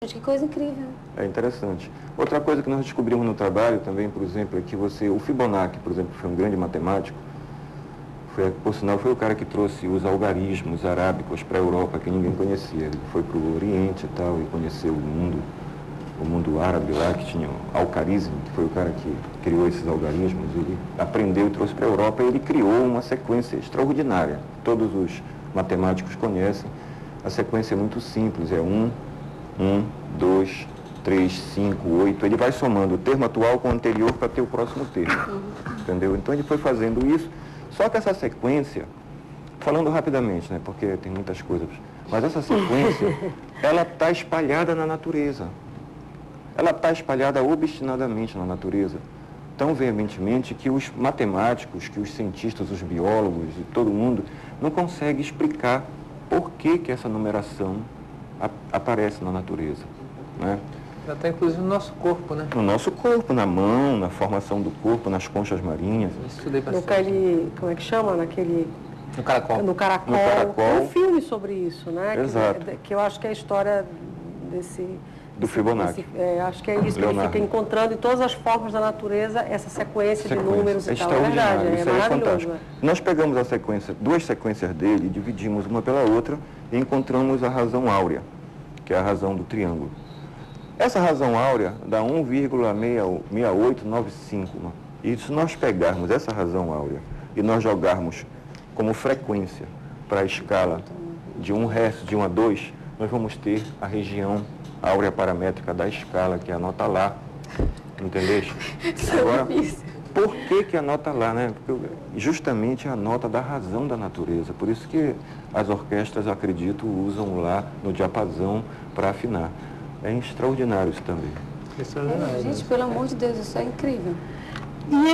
Que coisa incrível. É interessante. Outra coisa que nós descobrimos no trabalho também, por exemplo, é que o Fibonacci, por exemplo, foi um grande matemático, por sinal, foi o cara que trouxe os algarismos arábicos para a Europa, que ninguém conhecia. Ele foi para o Oriente e tal, e conheceu o mundo árabe lá, que tinha o Al-Khwarizmi, que foi o cara que criou esses algarismos. Ele aprendeu e trouxe para a Europa, e ele criou uma sequência extraordinária. Todos os matemáticos conhecem. A sequência é muito simples, é 1, 2, 3, 5, 8. Ele vai somando o termo atual com o anterior para ter o próximo termo. Entendeu? Então ele foi fazendo isso. Só que essa sequência, falando rapidamente, né, porque tem muitas coisas, mas essa sequência, ela está espalhada na natureza. Ela está espalhada obstinadamente na natureza, tão veementemente que os matemáticos, que os cientistas, os biólogos e todo mundo não consegue explicar por que essa numeração aparece na natureza, né? Até inclusive no nosso corpo, né? No nosso corpo, na mão, na formação do corpo, nas conchas marinhas. Eu estudei bastante. Como é que chama? No caracol. No caracol. No caracol. Tem um filme sobre isso, né? Exato. Que eu acho que é a história Do Fibonacci. Acho que é isso, que ele fica encontrando em todas as formas da natureza essa sequência de números e tal. É Extraordinário, verdade, isso é aí é maravilhoso. fantástico. Nós pegamos a sequência, duas sequências dele, dividimos uma pela outra e encontramos a razão áurea, que é a razão do triângulo. Essa razão áurea dá 1,6895. E se nós pegarmos essa razão áurea e nós jogarmos como frequência para a escala de 1 Hz, de 1 a 2, nós vamos ter a região áurea paramétrica da escala, que é a nota Lá. Entendeu? Agora, por que a nota Lá, né? Porque justamente é a nota da razão da natureza. Por isso que as orquestras, acredito, usam Lá no diapasão para afinar. É extraordinário isso também. Gente, pelo amor de Deus, isso é incrível. E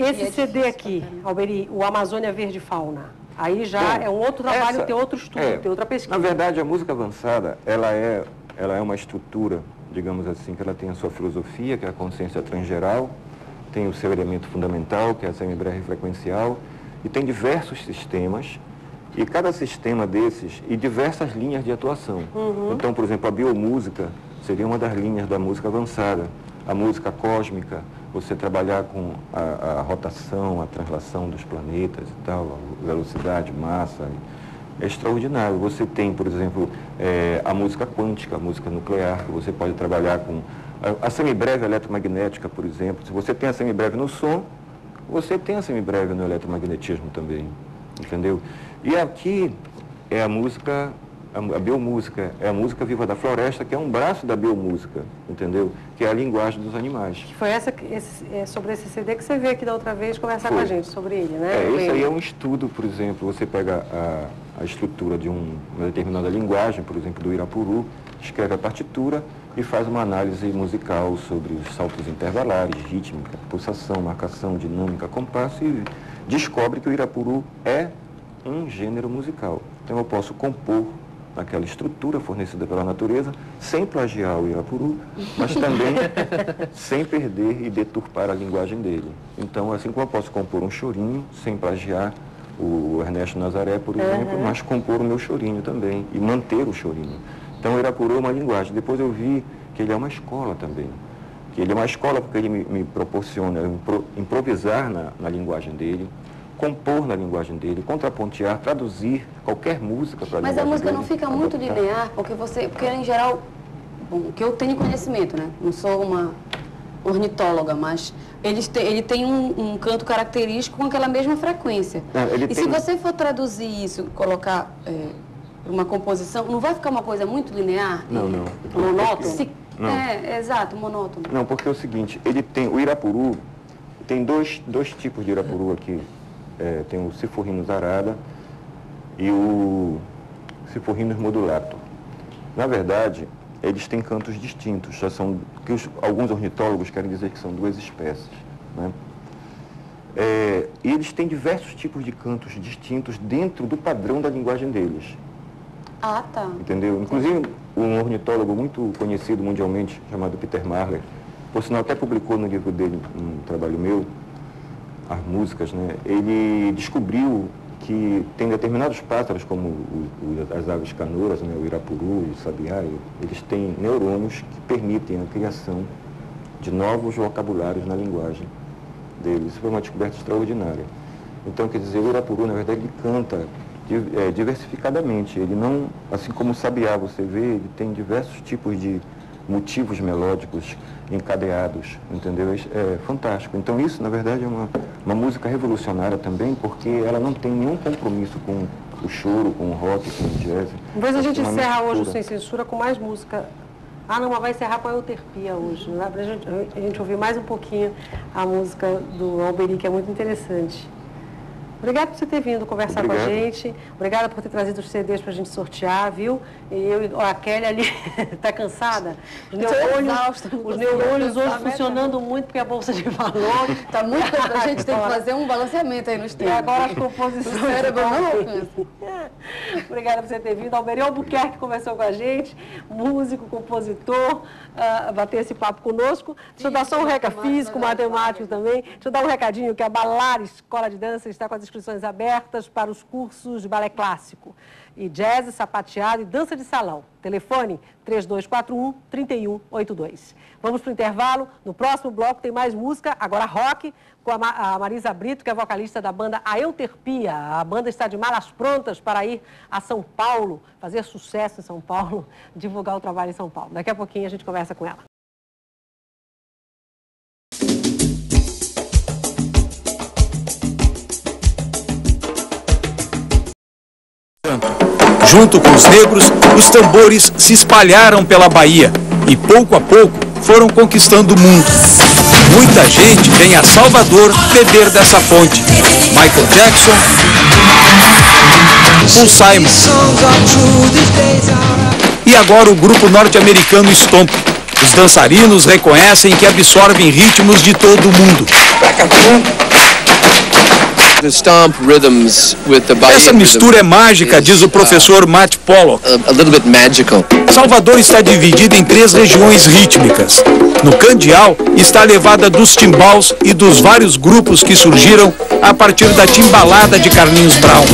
esse CD aqui, Alberi, o Amazônia Verde Fauna, aí já é um outro trabalho, tem outro estudo, tem outra pesquisa. Na verdade, a música avançada, ela é uma estrutura, digamos assim, que ela tem a sua filosofia, que é a consciência transgeral, tem o seu elemento fundamental, que é a semibreve frequencial, e tem diversos sistemas, e cada sistema desses, e diversas linhas de atuação. Então, por exemplo, a biomúsica seria uma das linhas da música avançada. A música cósmica, você trabalhar com a rotação, a translação dos planetas e tal, a velocidade, massa, é extraordinário. Você tem, por exemplo, a música quântica, a música nuclear, que você pode trabalhar com a semibreve eletromagnética, por exemplo. Se você tem a semibreve no som, você tem a semibreve no eletromagnetismo também, entendeu? E aqui é a música, a biomúsica, é a música viva da floresta, que é um braço da biomúsica, entendeu? Que é a linguagem dos animais. Que foi sobre esse CD que você veio aqui da outra vez conversar com a gente sobre ele, né? Isso aí é um estudo, por exemplo, você pega a estrutura de uma determinada linguagem, por exemplo, do Irapuru, escreve a partitura e faz uma análise musical sobre os saltos intervalares, rítmica, pulsação, marcação, dinâmica, compasso e descobre que o Irapuru é um gênero musical. Então eu posso compor naquela estrutura fornecida pela natureza, sem plagiar o Irapuru, mas também sem perder e deturpar a linguagem dele. Então, assim como eu posso compor um chorinho, sem plagiar o Ernesto Nazaré, por exemplo, mas compor o meu chorinho também, e manter o chorinho. Então, o Irapuru é uma linguagem. Depois eu vi que ele é uma escola também. Que ele é uma escola porque ele me proporciona improvisar na linguagem dele, compor na linguagem dele, contrapontear, traduzir qualquer música para a linguagem dele. Mas a música não fica muito linear, porque em geral, bom, que eu tenho conhecimento, né? Não sou uma ornitóloga, mas ele tem um canto característico com aquela mesma frequência. Se você for traduzir isso, colocar uma composição, não vai ficar uma coisa muito linear? Não. Monótono? Não. Exato, monótono. Não, porque é o seguinte, o Irapuru, tem dois tipos de Irapuru aqui. Tem o Ciforrinus arada e o Ciforrinus modulator. Na verdade, eles têm cantos distintos, alguns ornitólogos querem dizer que são duas espécies, né? E eles têm diversos tipos de cantos distintos dentro do padrão da linguagem deles. Ah, tá. Entendeu? Inclusive, um ornitólogo muito conhecido mundialmente, chamado Peter Marler, por sinal até publicou no livro dele, um trabalho meu, as músicas, né? Ele descobriu que tem determinados pássaros, como as aves canoras, né, o irapuru, o sabiá, eles têm neurônios que permitem a criação de novos vocabulários na linguagem deles. Isso foi uma descoberta extraordinária. Então, quer dizer, o irapuru, na verdade, ele canta diversificadamente. Ele não, assim como o sabiá, você vê, ele tem diversos tipos de motivos melódicos encadeados, entendeu? É fantástico. Então isso, na verdade, é uma música revolucionária também, porque ela não tem nenhum compromisso com o choro, com o rock, com o jazz. Talvez a gente encerra hoje o Sem Censura com mais música. Ah, não, mas vai encerrar com a Euterpia hoje. Não dá pra gente ouvir mais um pouquinho a música do Alberi, que é muito interessante. Obrigada por você ter vindo conversar com a gente. Obrigada por ter trazido os CDs para a gente sortear, viu? E a Kelly ali está cansada. Os neurônios hoje funcionando muito, porque a Bolsa de Valores está muito. A gente tem que fazer um balanceamento aí nos tempos. E agora as composições. Obrigada por você ter vindo. Alberi Albuquerque conversou com a gente, músico, compositor, bater esse papo conosco. Deixa eu dar só um recado, físico, matemático também. Deixa eu dar um recadinho que a Balar Escola de Dança está com as inscrições abertas para os cursos de balé clássico e jazz, sapateado e dança de salão. Telefone 3241-3182. Vamos para o intervalo. No próximo bloco tem mais música, agora rock, com a Marisa Brito, que é vocalista da banda A Euterpia. A banda está de malas prontas para ir a São Paulo, fazer sucesso em São Paulo, divulgar o trabalho em São Paulo. Daqui a pouquinho a gente conversa com ela. Junto com os negros, os tambores se espalharam pela Bahia e, pouco a pouco, foram conquistando o mundo. Muita gente vem a Salvador beber dessa fonte. Michael Jackson, Paul Simon e agora o grupo norte-americano Stomp. Os dançarinos reconhecem que absorvem ritmos de todo o mundo. Essa mistura é mágica, diz o professor Matt Pollock. Salvador está dividida em 3 regiões rítmicas. No Candial está a levada dos timbaus e dos vários grupos que surgiram a partir da timbalada de Carlinhos Brown.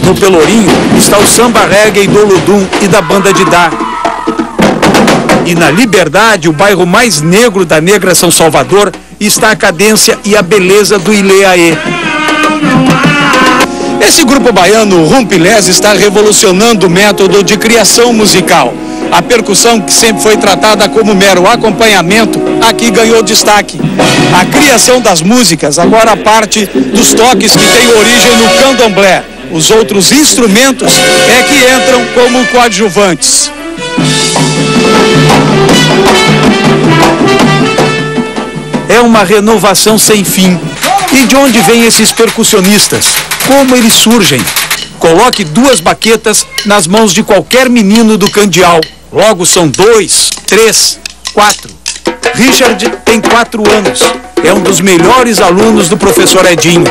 No Pelourinho está o samba reggae do Olodum e da banda de Dá. E na Liberdade, o bairro mais negro da Negra São Salvador, está a cadência e a beleza do Ileaê. Esse grupo baiano, Rumpilés, está revolucionando o método de criação musical. A percussão, que sempre foi tratada como mero acompanhamento, aqui ganhou destaque. A criação das músicas agora parte dos toques que têm origem no candomblé. Os outros instrumentos é que entram como coadjuvantes. É uma renovação sem fim. E de onde vêm esses percussionistas? Como eles surgem? Coloque 2 baquetas nas mãos de qualquer menino do Candial. Logo são 2, 3, 4. Richard tem 4 anos. É um dos melhores alunos do professor Edinho.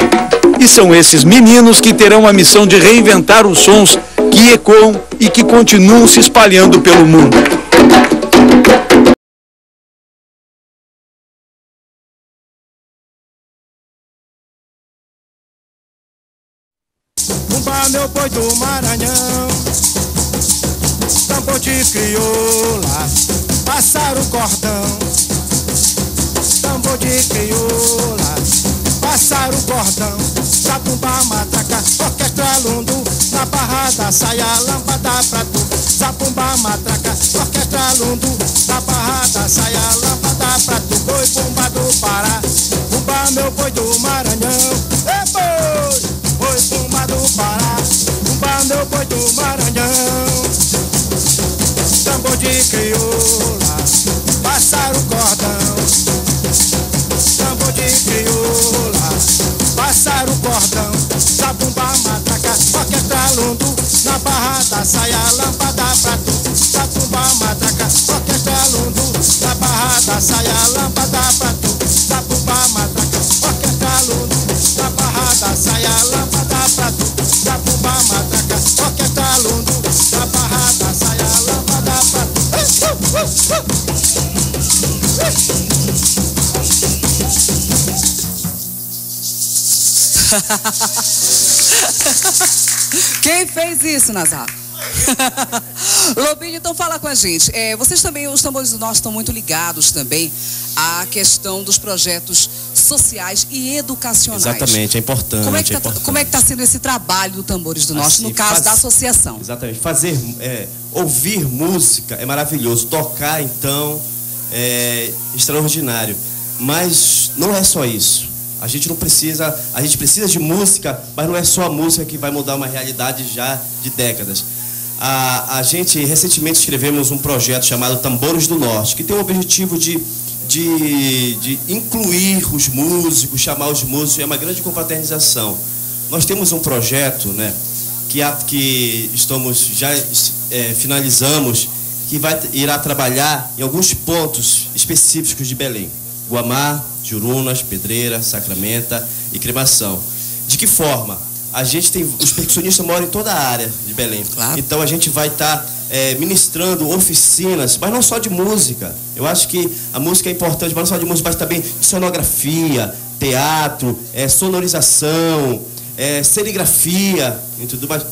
E são esses meninos que terão a missão de reinventar os sons que ecoam e que continuam se espalhando pelo mundo. Bumba, meu boi do Maranhão, tambor de crioula, passar o cordão. Tambor de crioula, passar o cordão. Zabumba, matraca, orquestra lundu, na barra da saia, lâmpada pra tu. Zabumba, matraca, orquestra lundu, na barra da saia, lâmpada pra tu. Boi, bumba do Pará, bumba, meu boi do Maranhão. Ei, boi, boi, bumba do Pará, bumba, meu boi do Maranhão. Tambor de crioula, passar o cordão. Tambor de crioula, passar o cordão. Zabumba, matraca, orquestra lundu, na barra da saia, lâmpada pra tu. Zabumba, matraca, orquestra lundu, na barra da saia, lâmpada pra tu. Zabumba, matraca, orquestra lundu, na barra da saia, lâmpada pra tu. Zabumba, matraca, orquestra lundu, na barra da saia, lâmpada pra tu. Quem fez isso, Nazar? Lobinho, então fala com a gente. Vocês também, os Tambores do Norte, estão muito ligados também à questão dos projetos sociais e educacionais. Exatamente, é importante. Como é que está sendo esse trabalho do Tambores do Norte, assim, no caso da associação? Exatamente. Ouvir música é maravilhoso. Tocar, então, é extraordinário. Mas não é só isso. A gente precisa de música, mas não é só a música que vai mudar uma realidade já de décadas. A gente recentemente escrevemos um projeto chamado Tambores do Norte, que tem o objetivo de incluir os músicos, chamar os músicos, é uma grande confraternização. Nós temos um projeto, né, que finalizamos, que irá trabalhar em alguns pontos específicos de Belém: Guamá, Jurunas, Pedreira, Sacramenta e Cremação. De que forma? Os percussionistas moram em toda a área de Belém. Claro. Então a gente vai estar ministrando oficinas, mas não só de música. Eu acho que a música é importante, mas não só de música, mas também de sonografia, teatro, sonorização, serigrafia e tudo mais.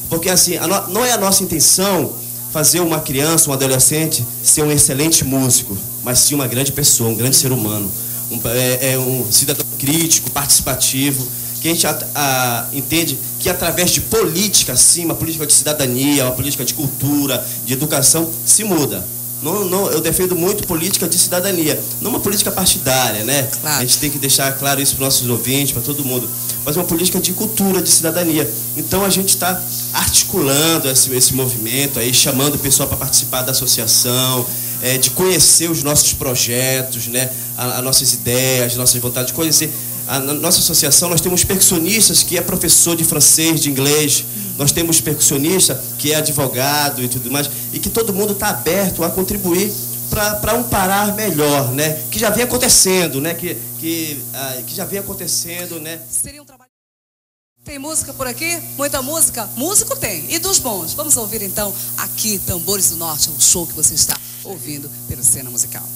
Porque assim, não é a nossa intenção fazer uma criança, um adolescente ser um excelente músico, mas sim uma grande pessoa, um grande ser humano, um cidadão crítico, participativo, que a gente entende que através de política, sim, uma política de cidadania, uma política de cultura, de educação, se muda. Eu defendo muito política de cidadania, não uma política partidária, né? Claro. A gente tem que deixar claro isso para os nossos ouvintes, para todo mundo, mas uma política de cultura, de cidadania. Então a gente está articulando esse movimento, aí, chamando o pessoal para participar da associação, de conhecer os nossos projetos, né? As nossas ideias, as nossas vontades, de conhecer. Na nossa associação nós temos percussionistas que é professor de francês, de inglês, nós temos percussionista que é advogado e tudo mais, e que todo mundo está aberto a contribuir para um parar melhor, né? Que já vem acontecendo, né? Que já vem acontecendo, né? Seria um trabalho. Tem música por aqui? Muita música? Músico tem, e dos bons. Vamos ouvir então aqui Tambores do Norte, um show que você está ouvindo pelo Cena Musical.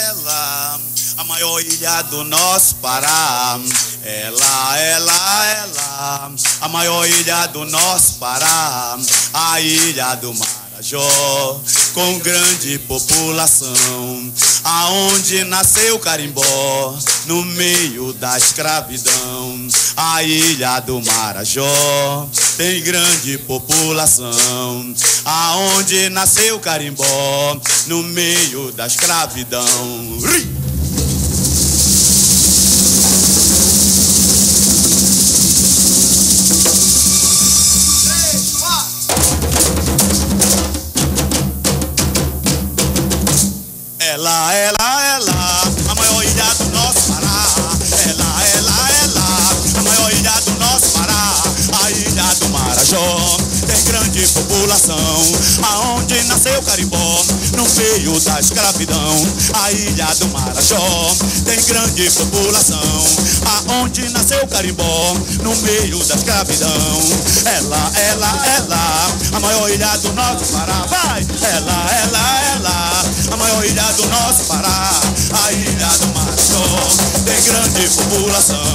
Ela, a maior ilha do nosso Pará. Ela, a maior ilha do nosso Pará. A ilha do Marajó, com grande população, aonde nasceu o carimbó, no meio da escravidão. A ilha do Marajó tem grande população, aonde nasceu o carimbó, no meio da escravidão. Ela, a maior ilha do nosso Pará. Ela, a maior ilha do nosso Pará. A ilha do Marajó tem grande população, aonde nasceu o carimbó, no meio da escravidão. A ilha do Marajó tem grande população, aonde nasceu o carimbó, no meio da escravidão. Ela, a maior ilha do nosso Pará. Vai! Ela, a maior ilha do nosso Pará. A ilha do Marajó tem grande população,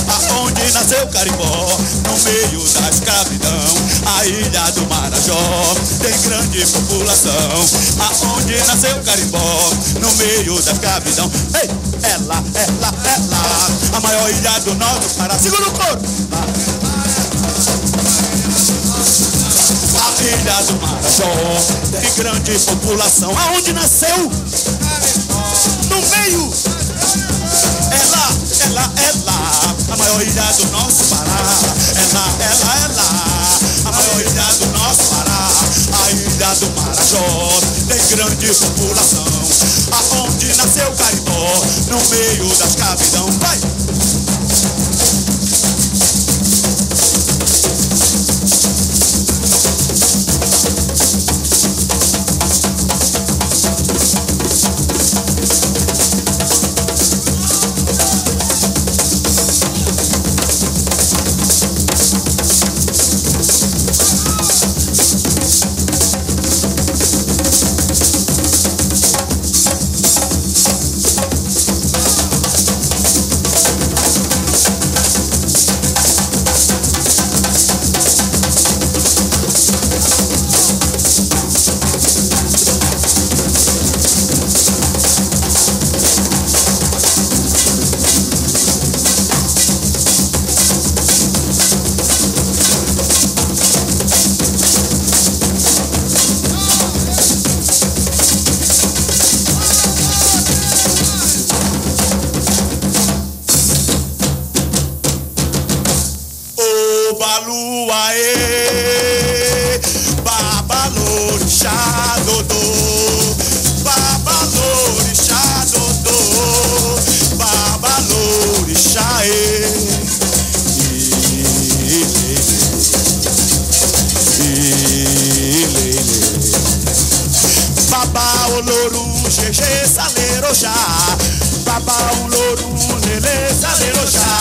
aonde nasceu o carimbó, no meio da escravidão. A ilha do Marajó tem grande população, aonde nasceu o carimbó, no meio da escravidão. Ei! Ela, a maior ilha do nosso Pará. Segura o coro! A ilha do Marajó tem grande população, aonde nasceu? No meio. Ela, a maior ilha do nosso Pará. Ela, a maior ilha do nosso Pará. A ilha do Marajó tem grande população, aonde nasceu o carimbó, no meio da escravidão. Vai! lua, lua, ê. Babalorixá, dodô. Babalorixá, dodô. Babalorixá, ê. Babá, oloru, xexê, saleroxá. Babá, oloru, lelê, saleroxá.